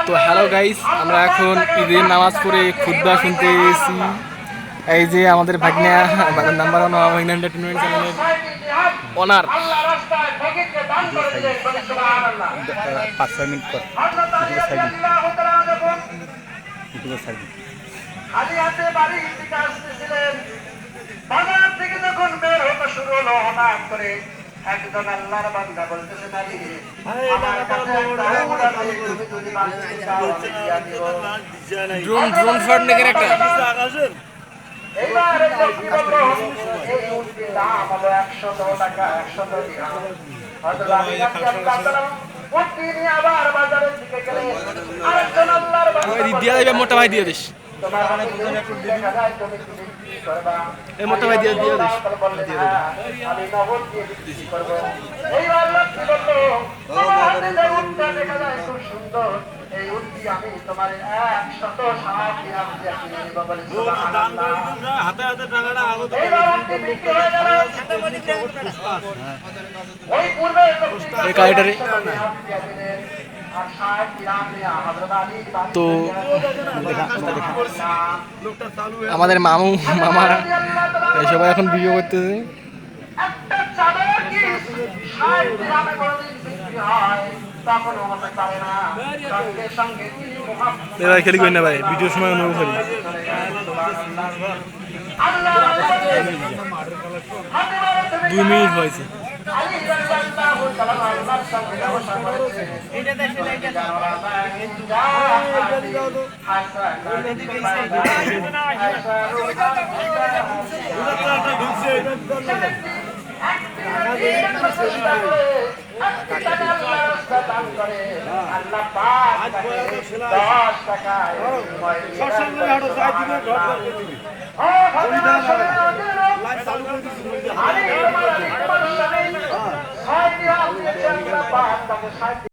তো hello guys, আমরা এখন ঈদের নামাজ পড়ে খুতবা শুনতে এসেছি। এই যে আমাদের ভাগ্না, আমাদের নাম্বার ওয়ান ওয়ান এন্টারটেনমেন্ট চ্যানেলের অনার। 5-6 মিনিট পর ইউটিউবের সাইড খালি হাতে বাড়ি থেকে আসতেছিলেন, বাজার থেকে যখন বের হতে শুরু হলো হঠাৎ করে একজন আল্লাহর বান্দা বলতেছে, নারী আমার কাছে একটা আঙুর আছে, তুমি যদি বাঁচতে চাও আমি দিয়া দিব। ড্রোন শট নেকের একটা এইবার এই লোকটি বললো, এই উটটির দাম হলো 100 টাকা, 100 দিরহাম। হযরত আলী রাদিয়াল্লাহু তাআলা উটটি নিয়ে আবার বাজারের দিকে গেলেন। আরেকজন আল্লাহর বান্দা দিয়া দিবে, মোটা ভাই দিয়ে দিস। তোমার অনেক দেখা যায়, তুমি কি বিক্রি করবা? এই মোটা ভাই দিয়ে দিস। আমি নগদ দিয়ে বিক্রি করবো। এইবার লোকটি বললো, তোমার হাতে যে উটটা দেখা যায় খুব সুন্দর, এই উটটি আমি তোমার 160 দিরহাম দিয়ে কিনে নিব বলে সুবহানাল্লাহ। এইবার উটটি বিক্রি হয়ে গেল। ওই পূর্বে লোকটি এই কাইটারে আর 60 দিরহাম নিয়ে হযরত আলী তো আমাদের মামু মামা এই সবাই এখন ভিডিও করতেছে। একটা চাদর কি 60 দিরহামে কোনদিন বিক্রি হয়? তখন হতে পারে না। সঙ্গে সঙ্গে তিনি মুহাম্মদ এবার খেলি কই না ভাই, ভিডিওর সময় অনুভব করি। আল্লাহ 2 মিনিট হয়েছে। আলী রাদিয়াল্লাহু তাআলা আল্লাহর সঙ্গে ব্যবসা করেছেন। এটা দেখে দেখে আল্লাহ